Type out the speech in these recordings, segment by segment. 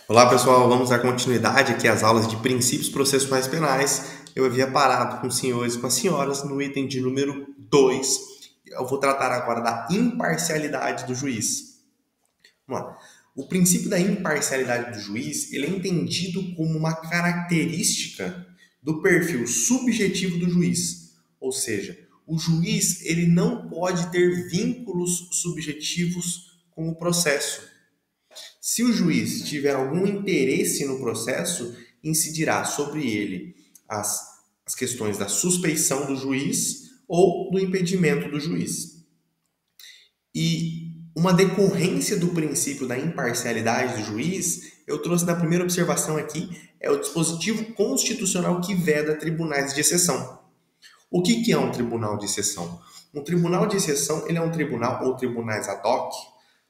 Olá pessoal, vamos dar continuidade aqui às aulas de princípios processuais penais. Eu havia parado com os senhores e com as senhoras no item de número 2. Eu vou tratar agora da imparcialidade do juiz. Vamos lá. O princípio da imparcialidade do juiz, ele é entendido como uma característica do perfil subjetivo do juiz. Ou seja, o juiz ele não pode ter vínculos subjetivos com o processo. Se o juiz tiver algum interesse no processo, incidirá sobre ele as questões da suspeição do juiz ou do impedimento do juiz. E uma decorrência do princípio da imparcialidade do juiz, eu trouxe na primeira observação aqui, é o dispositivo constitucional que veda tribunais de exceção. O que é um tribunal de exceção? Um tribunal de exceção, ele é um tribunal ou tribunais ad hoc,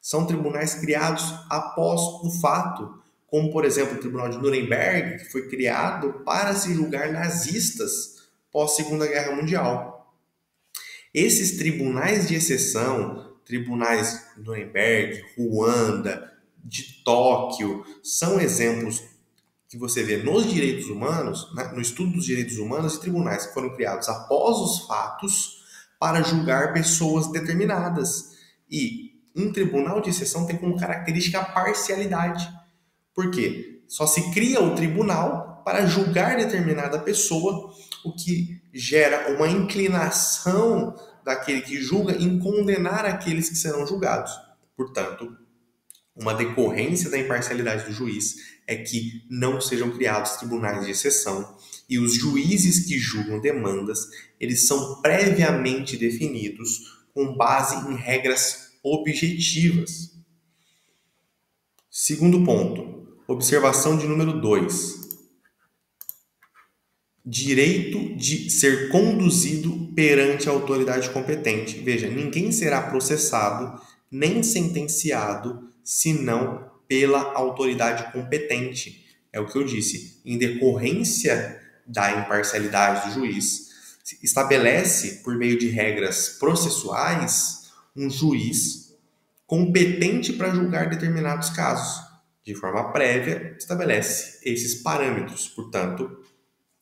são tribunais criados após o fato, como por exemplo o Tribunal de Nuremberg, que foi criado para se julgar nazistas pós Segunda Guerra Mundial. Esses tribunais de exceção, tribunais de Nuremberg, Ruanda, de Tóquio, são exemplos que você vê nos direitos humanos, né, no estudo dos direitos humanos, de tribunais que foram criados após os fatos para julgar pessoas determinadas. E um tribunal de exceção tem como característica a parcialidade. Por quê? Só se cria o tribunal para julgar determinada pessoa, o que gera uma inclinação daquele que julga em condenar aqueles que serão julgados. Portanto, uma decorrência da imparcialidade do juiz é que não sejam criados tribunais de exceção e os juízes que julgam demandas, eles são previamente definidos com base em regras objetivas. Segundo ponto, observação de número 2. Direito de ser conduzido perante a autoridade competente. Veja, ninguém será processado nem sentenciado senão pela autoridade competente. É o que eu disse. Em decorrência da imparcialidade do juiz, estabelece, por meio de regras processuais, um juiz competente para julgar determinados casos. De forma prévia, estabelece esses parâmetros. Portanto,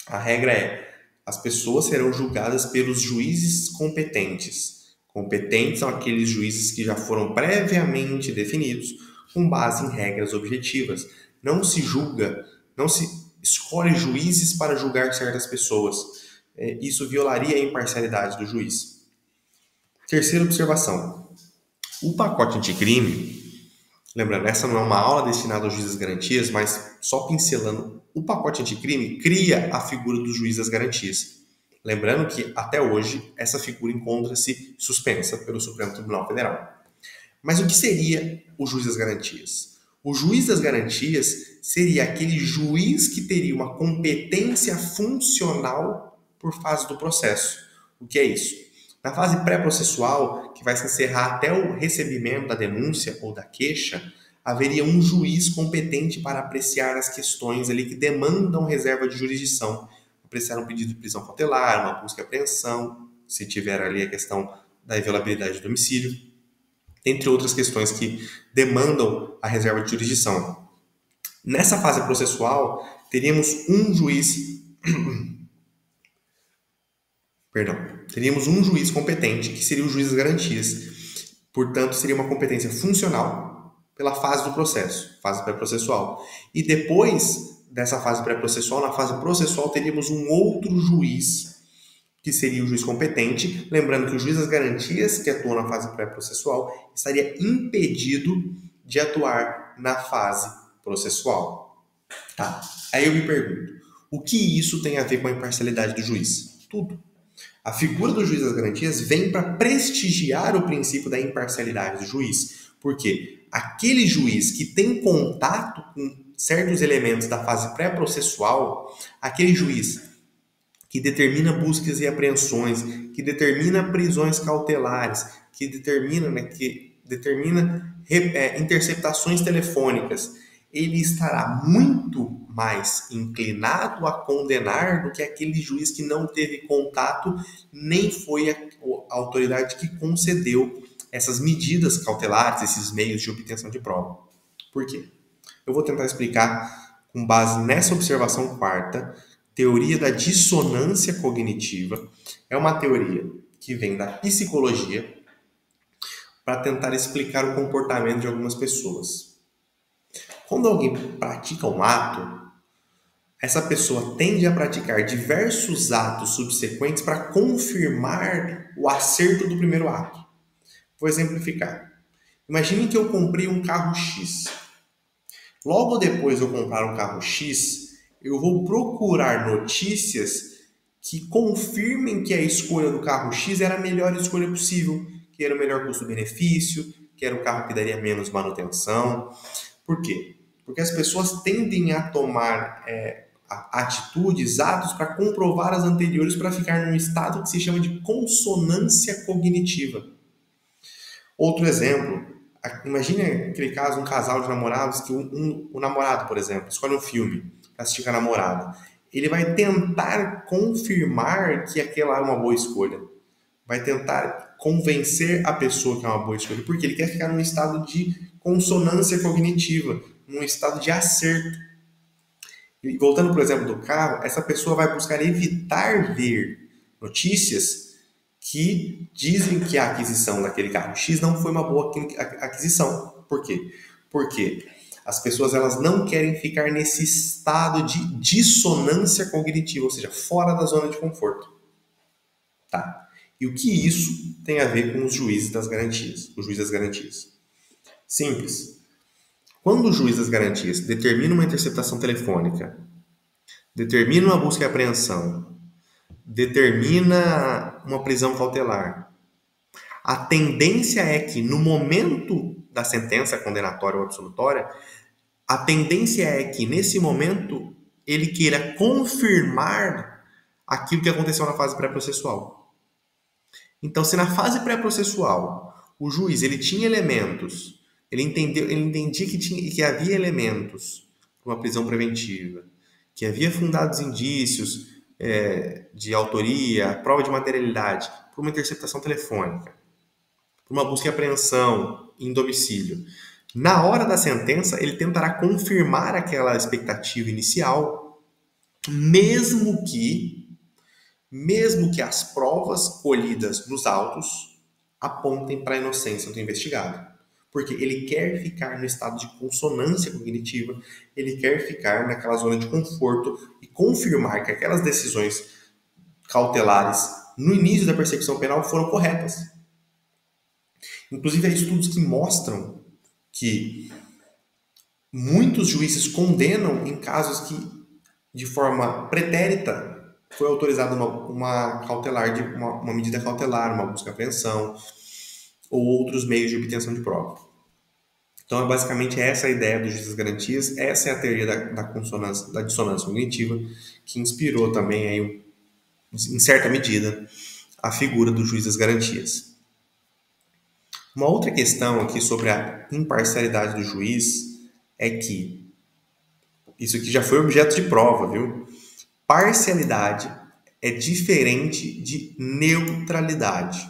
a regra é: as pessoas serão julgadas pelos juízes competentes. Competentes são aqueles juízes que já foram previamente definidos com base em regras objetivas. Não se julga, não se escolhe juízes para julgar certas pessoas. Isso violaria a imparcialidade do juiz. Terceira observação. O pacote anticrime, lembrando, essa não é uma aula destinada aos juízes das garantias, mas só pincelando, o pacote anticrime cria a figura do juiz das garantias. Lembrando que, até hoje, essa figura encontra-se suspensa pelo Supremo Tribunal Federal. Mas o que seria o juiz das garantias? O juiz das garantias seria aquele juiz que teria uma competência funcional por fase do processo. O que é isso? Na fase pré-processual, que vai se encerrar até o recebimento da denúncia ou da queixa, haveria um juiz competente para apreciar as questões ali que demandam reserva de jurisdição. Apreciar um pedido de prisão cautelar, uma busca e apreensão, se tiver ali a questão da inviolabilidade do domicílio, entre outras questões que demandam a reserva de jurisdição. Nessa fase processual, teríamos um juiz teríamos um juiz competente, que seria o juiz das garantias. Portanto, seria uma competência funcional pela fase do processo, fase pré-processual. E depois dessa fase pré-processual, na fase processual, teríamos um outro juiz, que seria o juiz competente. Lembrando que o juiz das garantias, que atua na fase pré-processual, estaria impedido de atuar na fase processual. Tá. Aí eu me pergunto, o que isso tem a ver com a imparcialidade do juiz? Tudo. A figura do juiz das garantias vem para prestigiar o princípio da imparcialidade do juiz. Porque aquele juiz que tem contato com certos elementos da fase pré-processual, aquele juiz que determina buscas e apreensões, que determina prisões cautelares, que determina interceptações telefônicas, ele estará muito mais inclinado a condenar do que aquele juiz que não teve contato, nem foi a autoridade que concedeu essas medidas cautelares, esses meios de obtenção de prova. Por quê? Eu vou tentar explicar com base nessa observação quarta, teoria da dissonância cognitiva. É uma teoria que vem da psicologia para tentar explicar o comportamento de algumas pessoas. Quando alguém pratica um ato, essa pessoa tende a praticar diversos atos subsequentes para confirmar o acerto do primeiro ato. Vou exemplificar. Imagine que eu comprei um carro X. Logo depois de eu comprar um carro X, eu vou procurar notícias que confirmem que a escolha do carro X era a melhor escolha possível, que era o melhor custo-benefício, que era o carro que daria menos manutenção. Por quê? Porque as pessoas tendem a tomar atitudes, atos para comprovar as anteriores para ficar num estado que se chama de consonância cognitiva. Outro exemplo, imagine aquele caso, um casal de namorados que o namorado, por exemplo, escolhe um filme para assistir com a namorada. Ele vai tentar confirmar que aquela é uma boa escolha. Vai tentar convencer a pessoa que é uma boa escolha, porque ele quer ficar num estado de consonância cognitiva, num estado de acerto. E voltando, por exemplo, do carro, essa pessoa vai buscar evitar ver notícias que dizem que a aquisição daquele carro X não foi uma boa aquisição. Por quê? Porque as pessoas elas não querem ficar nesse estado de dissonância cognitiva, ou seja, fora da zona de conforto. Tá? E o que isso tem a ver com os juízes das garantias? O juiz das garantias. Simples. Quando o juiz das garantias determina uma interceptação telefônica, determina uma busca e apreensão, determina uma prisão cautelar, a tendência é que no momento da sentença condenatória ou absolutória, a tendência é que nesse momento ele queira confirmar aquilo que aconteceu na fase pré-processual. Então, se na fase pré-processual o juiz ele tinha elementos, ele entendia que havia elementos para uma prisão preventiva, que havia fundados indícios de autoria, prova de materialidade, por uma interceptação telefônica, por uma busca e apreensão em domicílio. Na hora da sentença, ele tentará confirmar aquela expectativa inicial, mesmo que as provas colhidas nos autos apontem para a inocência do investigado. Porque ele quer ficar no estado de consonância cognitiva, ele quer ficar naquela zona de conforto e confirmar que aquelas decisões cautelares no início da persecução penal foram corretas. Inclusive, há estudos que mostram que muitos juízes condenam em casos que, de forma pretérita, foi autorizada uma cautelar, uma medida cautelar, uma busca e apreensão, ou outros meios de obtenção de prova. Então, basicamente, essa é a ideia do juiz das garantias, essa é a teoria da dissonância cognitiva, que inspirou também, aí, em certa medida, a figura do juiz das garantias. Uma outra questão aqui sobre a imparcialidade do juiz é que, isso aqui já foi objeto de prova, viu? Parcialidade é diferente de neutralidade.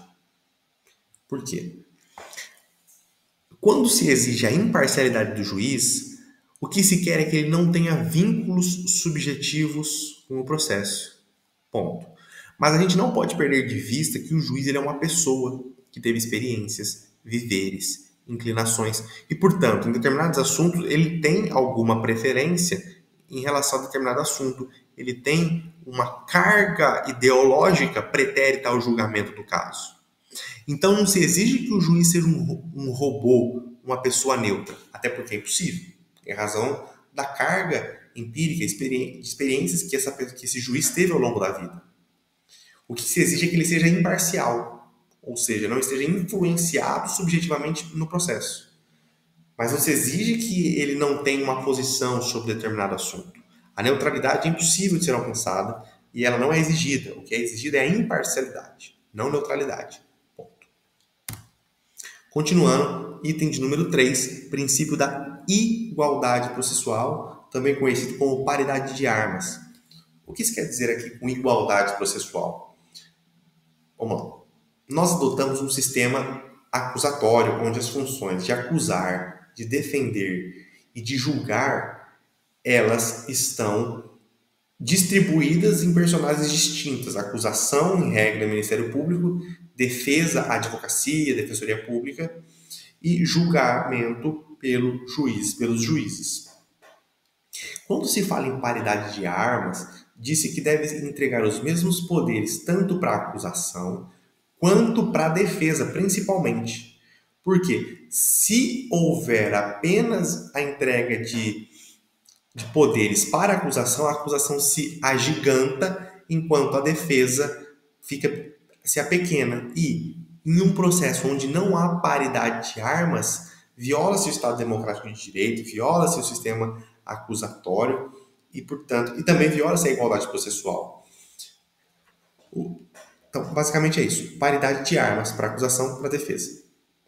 Por quê? Quando se exige a imparcialidade do juiz, o que se quer é que ele não tenha vínculos subjetivos com o processo. Ponto. Mas a gente não pode perder de vista que o juiz ele é uma pessoa que teve experiências, viveres, inclinações e, portanto, em determinados assuntos ele tem alguma preferência em relação a determinado assunto. Ele tem uma carga ideológica pretérita ao julgamento do caso. Então, não se exige que o juiz seja um robô, uma pessoa neutra, até porque é impossível, em razão da carga empírica, de experiências que esse juiz teve ao longo da vida. O que se exige é que ele seja imparcial, ou seja, não esteja influenciado subjetivamente no processo. Mas não se exige que ele não tenha uma posição sobre determinado assunto. A neutralidade é impossível de ser alcançada e ela não é exigida. O que é exigido é a imparcialidade, não neutralidade. Continuando, item de número 3, princípio da igualdade processual, também conhecido como paridade de armas. O que isso quer dizer aqui com igualdade processual? Vamos lá. Nós adotamos um sistema acusatório onde as funções de acusar, de defender e de julgar, elas estão distribuídas em personagens distintas. Acusação, em regra, Ministério Público, defesa, advocacia, Defensoria Pública e julgamento pelos juízes. Quando se fala em paridade de armas, disse que deve entregar os mesmos poderes tanto para a acusação quanto para a defesa, principalmente. Porque se houver apenas a entrega de poderes para a acusação se agiganta, enquanto a defesa se apequena. E em um processo onde não há paridade de armas, viola-se o Estado Democrático de Direito, viola-se o sistema acusatório e, portanto, e também viola-se a igualdade processual. Então, basicamente é isso. Paridade de armas para acusação e para defesa.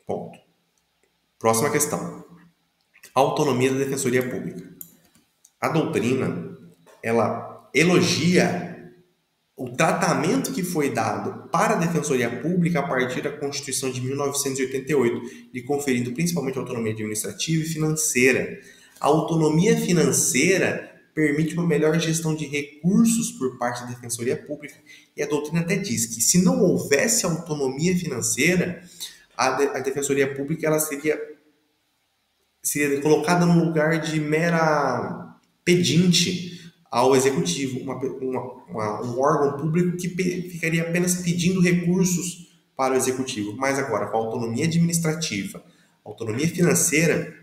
Ponto. Próxima questão. Autonomia da Defensoria Pública. A doutrina, ela elogia o tratamento que foi dado para a Defensoria Pública a partir da Constituição de 1988, lhe conferindo principalmente autonomia administrativa e financeira. A autonomia financeira permite uma melhor gestão de recursos por parte da Defensoria Pública. E a doutrina até diz que se não houvesse autonomia financeira, a Defensoria Pública ela seria colocada num lugar de mera pedinte ao Executivo, um órgão público que ficaria apenas pedindo recursos para o Executivo. Mas agora, com a autonomia administrativa, autonomia financeira,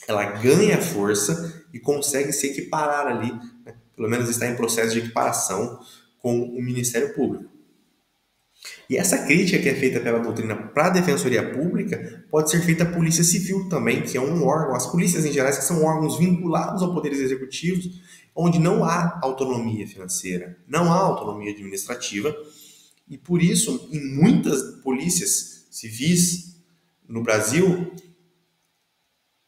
ela ganha força e consegue se equiparar ali, né? Pelo menos está em processo de equiparação com o Ministério Público. E essa crítica que é feita pela doutrina para a Defensoria Pública pode ser feita à Polícia Civil também, que é um órgão, as polícias em geral, que são órgãos vinculados ao poderes executivos, onde não há autonomia financeira, não há autonomia administrativa, e por isso, em muitas polícias civis no Brasil,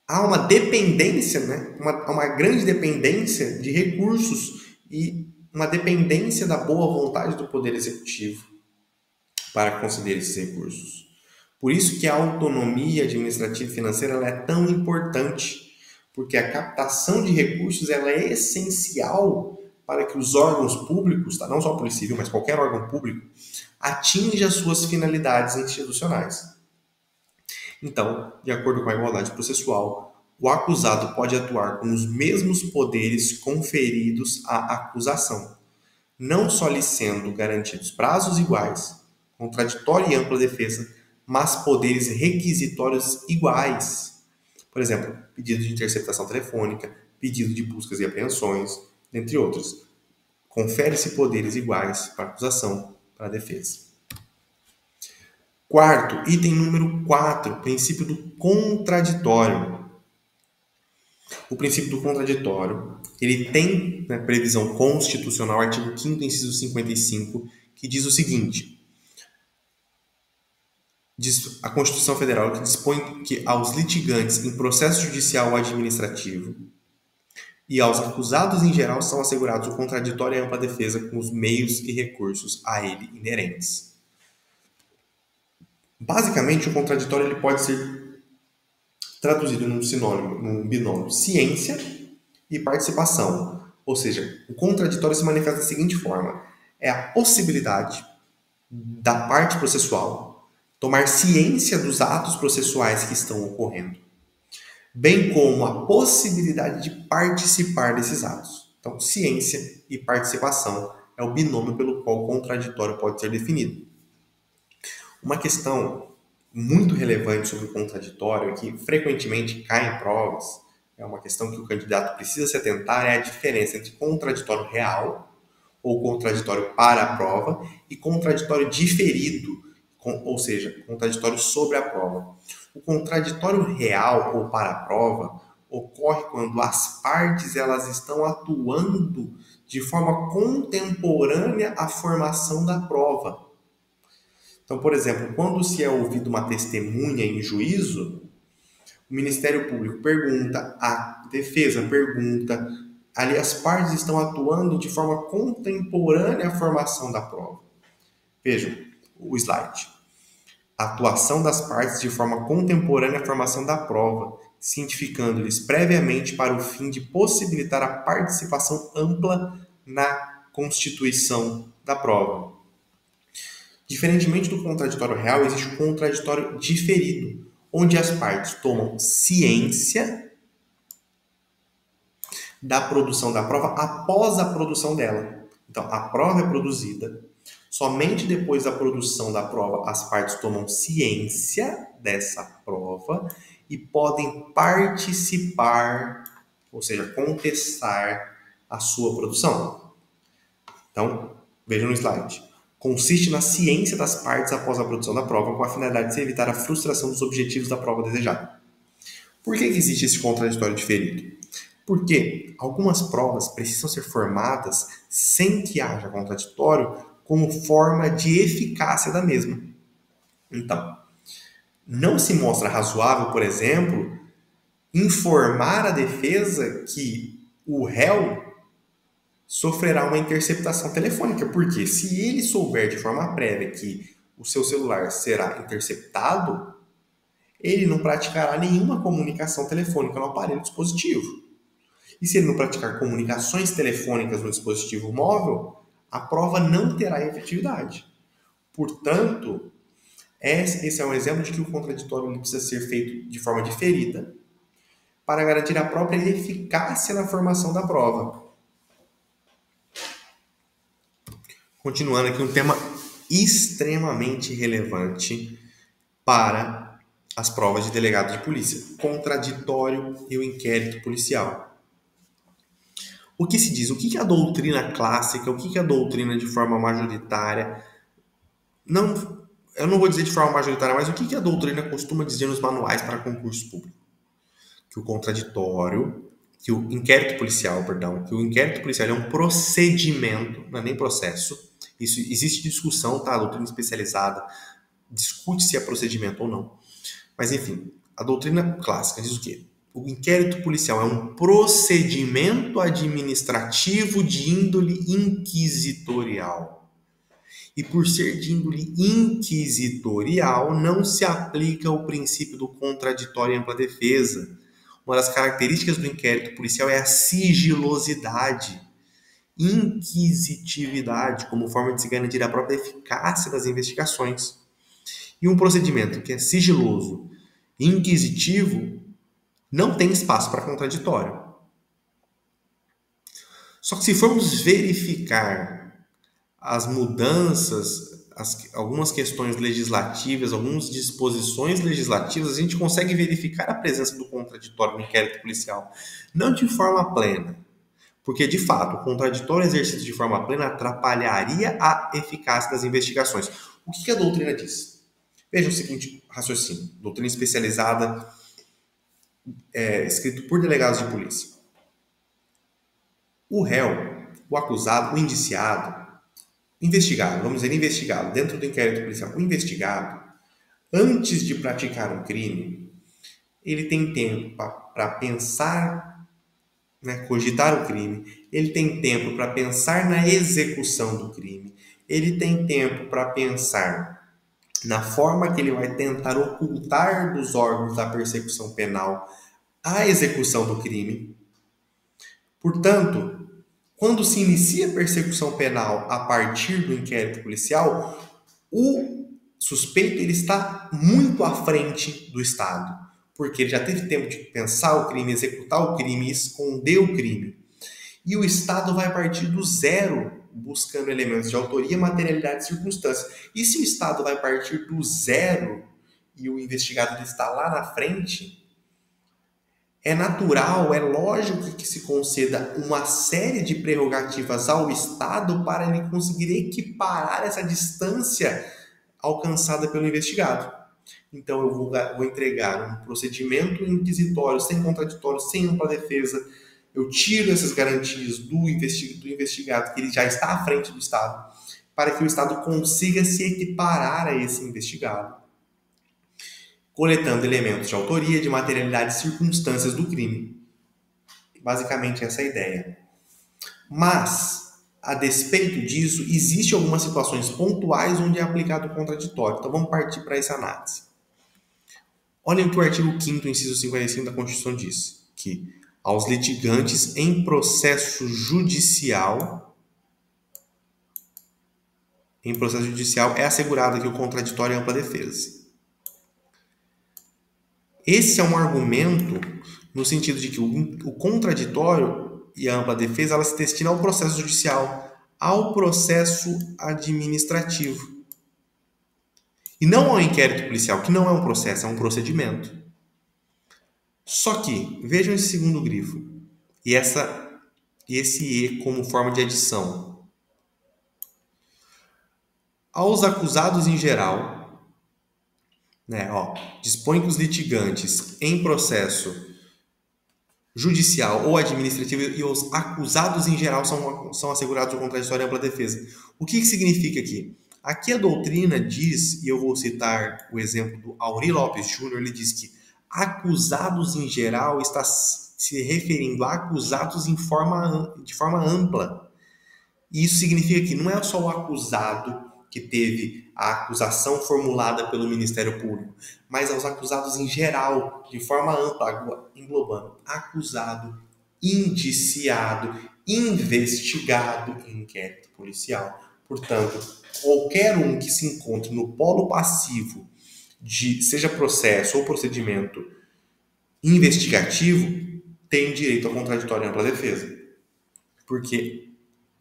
há uma dependência, né? uma grande dependência de recursos e uma dependência da boa vontade do Poder Executivo para conceder esses recursos. Por isso que a autonomia administrativa e financeira ela é tão importante, porque a captação de recursos ela é essencial para que os órgãos públicos, tá? Não só a Polícia Civil, mas qualquer órgão público, atinja suas finalidades institucionais. Então, de acordo com a igualdade processual, o acusado pode atuar com os mesmos poderes conferidos à acusação, não só lhe sendo garantidos prazos iguais, contraditória e ampla defesa, mas poderes requisitórios iguais. Por exemplo, pedido de interceptação telefônica, pedido de buscas e apreensões, entre outros. Confere-se poderes iguais para a acusação, para a defesa. Quarto, item número 4, princípio do contraditório. O princípio do contraditório, ele tem previsão constitucional, artigo 5º, inciso 55, que diz o seguinte: diz a Constituição Federal que dispõe que aos litigantes em processo judicial ou administrativo e aos acusados em geral são assegurados o contraditório e a ampla defesa com os meios e recursos a ele inerentes. Basicamente, o contraditório ele pode ser traduzido num sinônimo, num binômio ciência e participação. Ou seja, o contraditório se manifesta da seguinte forma: é a possibilidade da parte processual tomar ciência dos atos processuais que estão ocorrendo, bem como a possibilidade de participar desses atos. Então, ciência e participação é o binômio pelo qual o contraditório pode ser definido. Uma questão muito relevante sobre o contraditório, que frequentemente cai em provas, é uma questão que o candidato precisa se atentar, é a diferença entre contraditório real, ou contraditório para a prova, e contraditório diferido, ou seja, contraditório sobre a prova. O contraditório real ou para a prova ocorre quando as partes elas estão atuando de forma contemporânea à formação da prova. Então, por exemplo, quando se é ouvida uma testemunha em juízo, o Ministério Público pergunta, a defesa pergunta, ali as partes estão atuando de forma contemporânea à formação da prova. Vejam o slide. A atuação das partes de forma contemporânea à formação da prova. cientificando-lhes previamente para o fim de possibilitar a participação ampla na constituição da prova. Diferentemente do contraditório real, existe o contraditório diferido, onde as partes tomam ciência da produção da prova após a produção dela. Então, a prova é produzida, somente depois da produção da prova as partes tomam ciência dessa prova e podem participar, ou seja, contestar a sua produção. Então, vejam no slide. Consiste na ciência das partes após a produção da prova, com a finalidade de se evitar a frustração dos objetivos da prova desejada. Por que existe esse contraditório diferido? Porque algumas provas precisam ser formadas sem que haja contraditório como forma de eficácia da mesma. Então, não se mostra razoável, por exemplo, informar a defesa que o réu sofrerá uma interceptação telefônica, porque se ele souber de forma prévia que o seu celular será interceptado, ele não praticará nenhuma comunicação telefônica no aparelho dispositivo. E se ele não praticar comunicações telefônicas no dispositivo móvel, a prova não terá efetividade. Portanto, esse é um exemplo de que o contraditório precisa ser feito de forma diferida para garantir a própria eficácia na formação da prova. Continuando aqui, um tema extremamente relevante para as provas de delegado de polícia: contraditório e o inquérito policial. O que se diz? O que é a doutrina clássica? O que é a doutrina de forma majoritária? Eu não vou dizer de forma majoritária, mas o que a doutrina costuma dizer nos manuais para concurso público? Que o contraditório, que o inquérito policial é um procedimento, não é nem processo. Isso existe discussão, tá? A doutrina especializada discute se é procedimento ou não. Mas, enfim, a doutrina clássica diz o quê? O inquérito policial é um procedimento administrativo de índole inquisitorial. E por ser de índole inquisitorial, não se aplica o princípio do contraditório e ampla defesa. Uma das características do inquérito policial é a sigilosidade, inquisitividade, como forma de se garantir a própria eficácia das investigações. E um procedimento que é sigiloso, inquisitivo, não tem espaço para contraditório. Só que se formos verificar as mudanças, algumas questões legislativas, algumas disposições legislativas, a gente consegue verificar a presença do contraditório no inquérito policial. Não de forma plena, porque, de fato, o contraditório exercido de forma plena atrapalharia a eficácia das investigações. O que a doutrina diz? Veja o seguinte raciocínio. Doutrina especializada, escrito por delegados de polícia. O réu, o acusado, o indiciado, investigado, vamos dizer investigado, dentro do inquérito policial, o investigado, antes de praticar um crime, ele tem tempo para pensar, cogitar o crime, ele tem tempo para pensar na execução do crime, ele tem tempo para pensar na forma que ele vai tentar ocultar dos órgãos da persecução penal a execução do crime. Portanto, quando se inicia a persecução penal a partir do inquérito policial, o suspeito ele está muito à frente do Estado, porque ele já teve tempo de pensar o crime, executar o crime e esconder o crime. E o Estado vai partir do zero, buscando elementos de autoria, materialidade e circunstância. E se o Estado vai partir do zero e o investigado está lá na frente, é natural, é lógico que se conceda uma série de prerrogativas ao Estado para ele conseguir equiparar essa distância alcançada pelo investigado. Então, eu vou entregar um procedimento inquisitório, sem contraditório, sem ampla defesa. Eu tiro essas garantias do investigado, que ele já está à frente do Estado, para que o Estado consiga se equiparar a esse investigado, coletando elementos de autoria, de materialidade e circunstâncias do crime. Basicamente essa é a ideia. Mas, a despeito disso, existem algumas situações pontuais onde é aplicado o contraditório. Então vamos partir para essa análise. Olhem o que o artigo 5º, inciso 55 da Constituição diz, que aos litigantes em processo judicial é assegurado aqui o contraditório e ampla defesa. Esse é um argumento no sentido de que o contraditório e a ampla defesa ela se destina ao processo judicial, ao processo administrativo. E não ao inquérito policial, que não é um processo, é um procedimento. Só que, vejam esse segundo grifo e esse E como forma de adição. Aos acusados em geral, dispõe que os litigantes em processo judicial ou administrativo e os acusados em geral são assegurados o contraditório e ampla defesa. O que significa aqui? Aqui a doutrina diz, e eu vou citar o exemplo do Aury Lopes Júnior, ele diz que acusados em geral está se referindo a acusados de forma ampla. E isso significa que não é só o acusado que teve a acusação formulada pelo Ministério Público, mas aos acusados em geral, de forma ampla, englobando acusado, indiciado, investigado em inquérito policial. Portanto, qualquer um que se encontre no polo passivo de seja processo ou procedimento investigativo tem direito ao contraditório e ampla defesa. Porque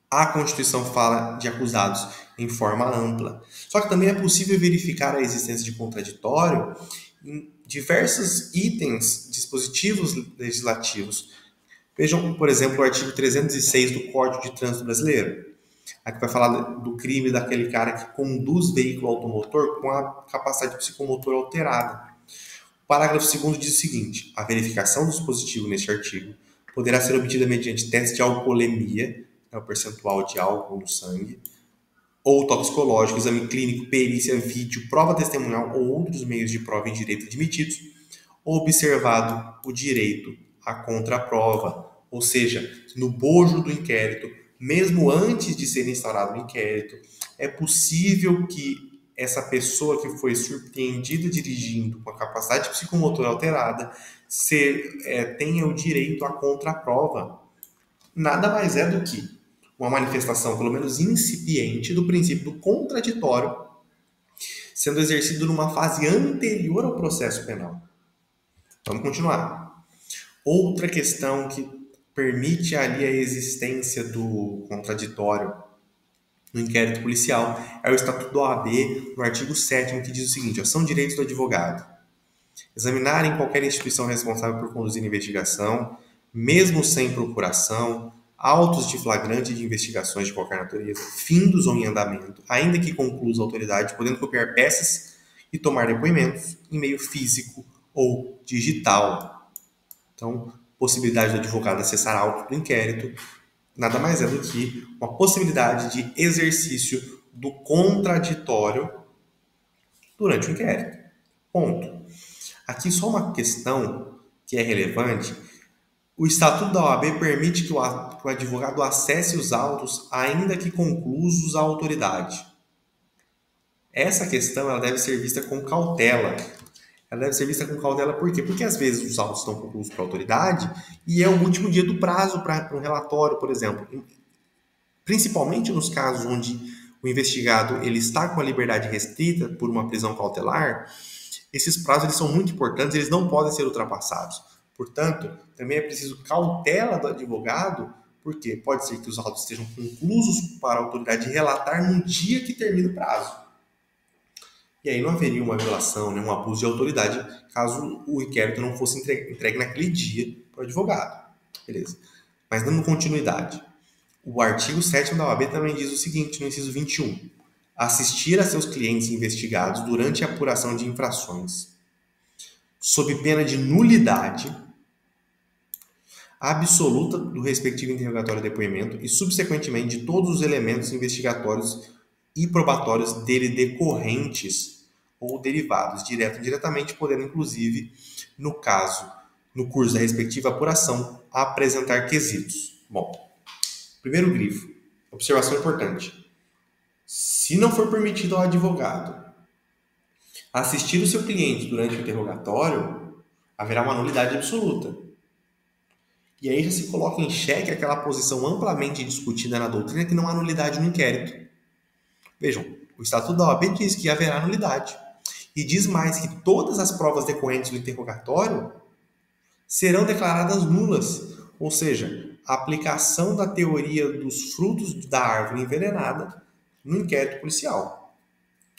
a Constituição fala de acusados em forma ampla. Só que também é possível verificar a existência de contraditório em diversos itens, dispositivos legislativos. Vejam, por exemplo, o artigo 306 do Código de Trânsito Brasileiro. Aqui vai falar do crime daquele cara que conduz veículo automotor com a capacidade psicomotora alterada. O parágrafo 2º diz o seguinte: a verificação do dispositivo neste artigo poderá ser obtida mediante teste de alcoolemia, o percentual de álcool no sangue, ou toxicológico, exame clínico, perícia, vídeo, prova testemunhal ou outros meios de prova em direito admitidos, observado o direito à contraprova, ou seja, no bojo do inquérito, mesmo antes de ser instaurado o inquérito, é possível que essa pessoa que foi surpreendida dirigindo com a capacidade psicomotora alterada tenha o direito à contraprova. Nada mais é do que uma manifestação, pelo menos incipiente, do princípio do contraditório sendo exercido numa fase anterior ao processo penal. Vamos continuar. Outra questão que permite ali a existência do contraditório no inquérito policial é o Estatuto da OAB, no artigo 7º, que diz o seguinte: são direitos do advogado examinar em qualquer instituição responsável por conduzir a investigação, mesmo sem procuração, autos de flagrante de investigações de qualquer natureza, findos ou em andamento, ainda que conclusa a autoridade, podendo copiar peças e tomar depoimentos em meio físico ou digital. Então, possibilidade do advogado acessar autos do inquérito nada mais é do que uma possibilidade de exercício do contraditório durante o inquérito. Ponto. Aqui só uma questão que é relevante. O Estatuto da OAB permite que o advogado acesse os autos ainda que conclusos à autoridade. Essa questão ela deve ser vista com cautela. Ela deve ser vista com cautela por quê? Porque às vezes os autos estão concluídos para a autoridade e é o último dia do prazo para um relatório, por exemplo. Principalmente nos casos onde o investigado ele está com a liberdade restrita por uma prisão cautelar, esses prazos eles são muito importantes, eles não podem ser ultrapassados. Portanto, também é preciso cautela do advogado, porque pode ser que os autos estejam conclusos para a autoridade relatar no dia que termina o prazo. E aí não haveria uma violação, um abuso de autoridade, caso o inquérito não fosse entregue naquele dia para o advogado. Beleza. Mas dando continuidade, o artigo 7º da OAB também diz o seguinte, no inciso 21. Assistir a seus clientes investigados durante a apuração de infrações, sob pena de nulidade absoluta do respectivo interrogatório ou depoimento e, subsequentemente, de todos os elementos investigatórios e probatórios dele decorrentes ou derivados, direto ou indiretamente, podendo, inclusive, no curso da respectiva apuração, apresentar quesitos. Bom, primeiro grifo, observação importante. Se não for permitido ao advogado assistir o seu cliente durante o interrogatório, haverá uma nulidade absoluta. E aí já se coloca em xeque aquela posição amplamente discutida na doutrina que não há nulidade no inquérito. Vejam, o Estatuto da OAB diz que haverá nulidade. E diz mais que todas as provas decorrentes do interrogatório serão declaradas nulas, ou seja, a aplicação da teoria dos frutos da árvore envenenada no inquérito policial.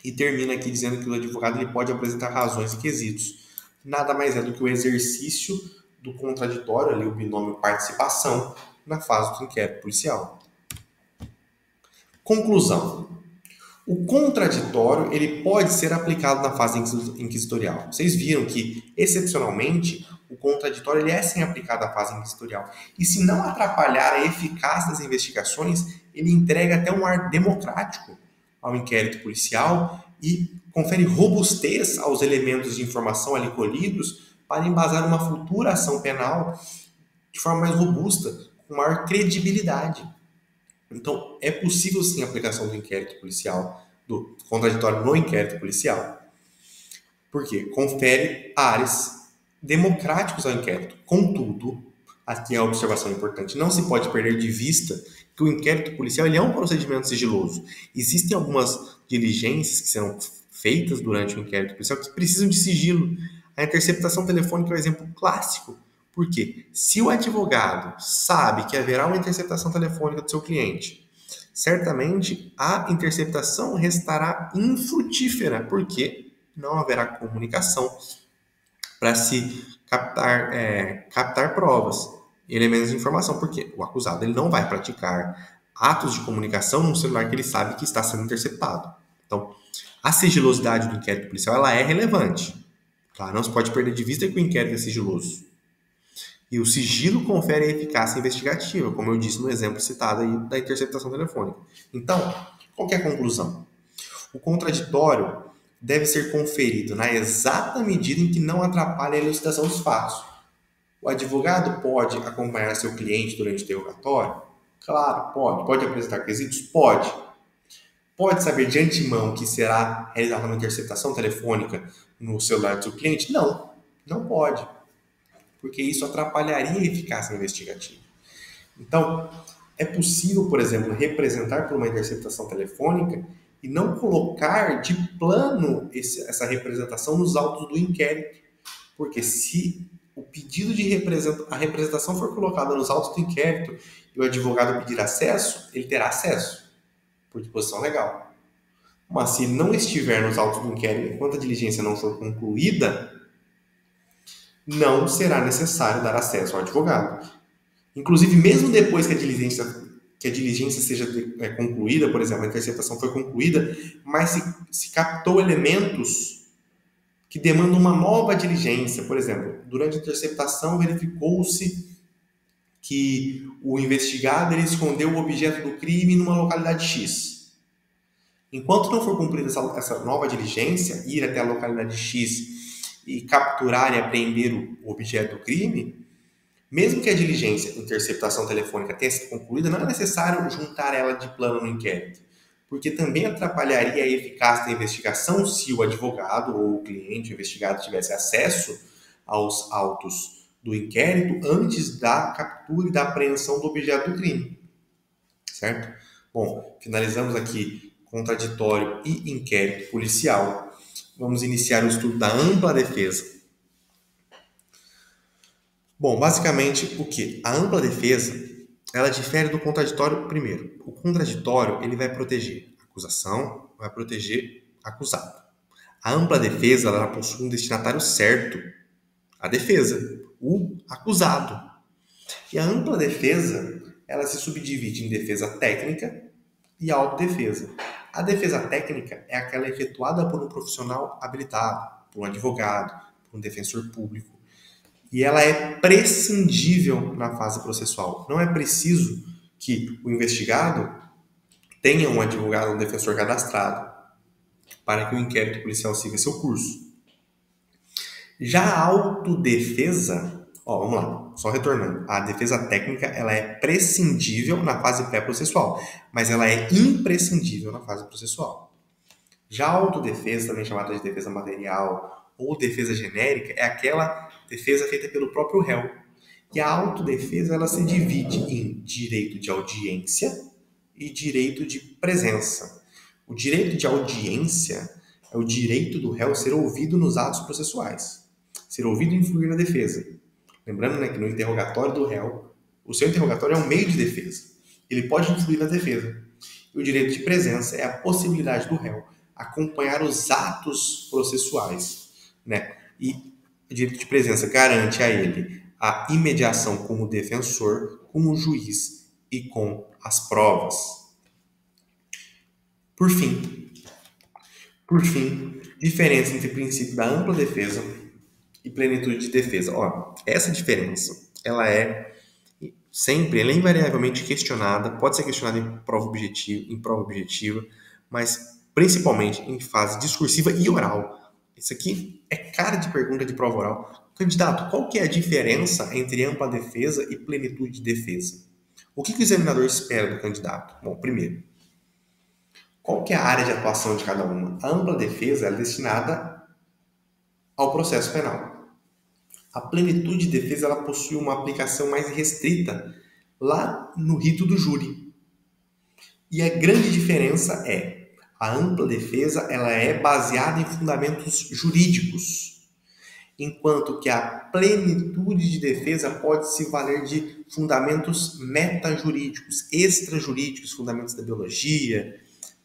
E termina aqui dizendo que o advogado ele pode apresentar razões e quesitos. Nada mais é do que o exercício do contraditório, ali o binômio participação, na fase do inquérito policial. Conclusão. O contraditório ele pode ser aplicado na fase inquisitorial. Vocês viram que, excepcionalmente, o contraditório ele é sim aplicado à fase inquisitorial. E se não atrapalhar a eficácia das investigações, ele entrega até um ar democrático ao inquérito policial e confere robustez aos elementos de informação ali colhidos para embasar uma futura ação penal de forma mais robusta, com maior credibilidade. Então, é possível sim a aplicação do inquérito policial, do contraditório no inquérito policial. Por quê? Confere ares democráticos ao inquérito. Contudo, aqui a observação importante, não se pode perder de vista que o inquérito policial ele é um procedimento sigiloso. Existem algumas diligências que serão feitas durante o inquérito policial que precisam de sigilo. A interceptação telefônica é um exemplo clássico. Por quê? Se o advogado sabe que haverá uma interceptação telefônica do seu cliente, certamente a interceptação restará infrutífera, porque não haverá comunicação para se captar provas, elementos de informação, porque o acusado ele não vai praticar atos de comunicação num celular que ele sabe que está sendo interceptado. Então, a sigilosidade do inquérito policial ela é relevante. Tá? Não se pode perder de vista que o inquérito é sigiloso. E o sigilo confere a eficácia investigativa, como eu disse no exemplo citado aí da interceptação telefônica. Então, qual que é a conclusão? O contraditório deve ser conferido na exata medida em que não atrapalhe a elucidação dos fatos. O advogado pode acompanhar seu cliente durante o interrogatório? Claro, pode. Pode apresentar quesitos? Pode. Pode saber de antemão que será realizada uma interceptação telefônica no celular do seu cliente? Não, não pode. Porque isso atrapalharia a eficácia investigativa. Então, é possível, por exemplo, representar por uma interceptação telefônica e não colocar de plano essa representação nos autos do inquérito. Porque se o pedido de representação for colocada nos autos do inquérito e o advogado pedir acesso, ele terá acesso, por disposição legal. Mas se não estiver nos autos do inquérito enquanto a diligência não for concluída, não será necessário dar acesso ao advogado. Inclusive, mesmo depois que a diligência seja concluída, por exemplo, a interceptação foi concluída, mas se captou elementos que demandam uma nova diligência. Por exemplo, durante a interceptação verificou-se que o investigado ele escondeu o objeto do crime numa localidade X. Enquanto não for cumprida essa nova diligência, ir até a localidade X e capturar e apreender o objeto do crime, mesmo que a diligência, interceptação telefônica tenha sido concluída, não é necessário juntar ela de plano no inquérito, porque também atrapalharia a eficácia da investigação se o advogado ou o cliente, o investigado, tivesse acesso aos autos do inquérito antes da captura e da apreensão do objeto do crime. Certo? Bom, finalizamos aqui contraditório e inquérito policial. Vamos iniciar o estudo da ampla defesa. Bom, basicamente o que? A ampla defesa, ela difere do contraditório primeiro. O contraditório, ele vai proteger a acusação, vai proteger acusado. A ampla defesa, ela possui um destinatário certo, a defesa, o acusado. E a ampla defesa, ela se subdivide em defesa técnica e autodefesa. A defesa técnica é aquela efetuada por um profissional habilitado, por um advogado, por um defensor público. E ela é prescindível na fase processual. Não é preciso que o investigado tenha um advogado, um defensor cadastrado, para que o inquérito policial siga seu curso. Já a autodefesa, vamos lá, só retornando. A defesa técnica ela é prescindível na fase pré-processual, mas ela é imprescindível na fase processual. Já a autodefesa, também chamada de defesa material ou defesa genérica, é aquela defesa feita pelo próprio réu. E a autodefesa ela se divide em direito de audiência e direito de presença. O direito de audiência é o direito do réu ser ouvido nos atos processuais, ser ouvido e influir na defesa. Lembrando, né, que no interrogatório do réu, o seu interrogatório é um meio de defesa. Ele pode influir na defesa. E o direito de presença é a possibilidade do réu acompanhar os atos processuais, né? E o direito de presença garante a ele a imediação como defensor, como juiz e com as provas. Por fim, diferença entre o princípio da ampla defesa e plenitude de defesa. Ó, essa diferença, ela é invariavelmente questionada, pode ser questionada em prova objetiva, mas principalmente em fase discursiva e oral. Isso aqui é cara de pergunta de prova oral. Candidato, qual que é a diferença entre ampla defesa e plenitude de defesa? O que o examinador espera do candidato? Bom, primeiro, qual que é a área de atuação de cada uma? A ampla defesa é destinada ao processo penal. A plenitude de defesa ela possui uma aplicação mais restrita lá no rito do júri. E a grande diferença é a ampla defesa ela é baseada em fundamentos jurídicos, enquanto que a plenitude de defesa pode se valer de fundamentos metajurídicos, extrajurídicos, fundamentos da biologia,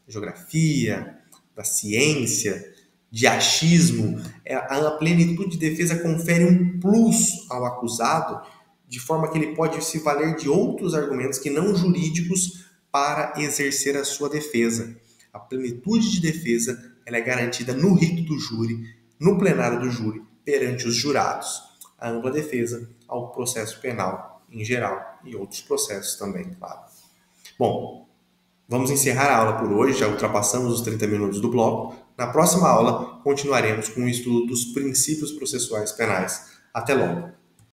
da geografia, da ciência, de achismo. A plenitude de defesa confere um plus ao acusado, de forma que ele pode se valer de outros argumentos que não jurídicos para exercer a sua defesa. A plenitude de defesa ela é garantida no rito do júri, no plenário do júri, perante os jurados. A ampla defesa ao processo penal em geral e outros processos também, claro. Bom, vamos encerrar a aula por hoje, já ultrapassamos os 30 minutos do bloco. Na próxima aula, continuaremos com o estudo dos princípios processuais penais. Até logo!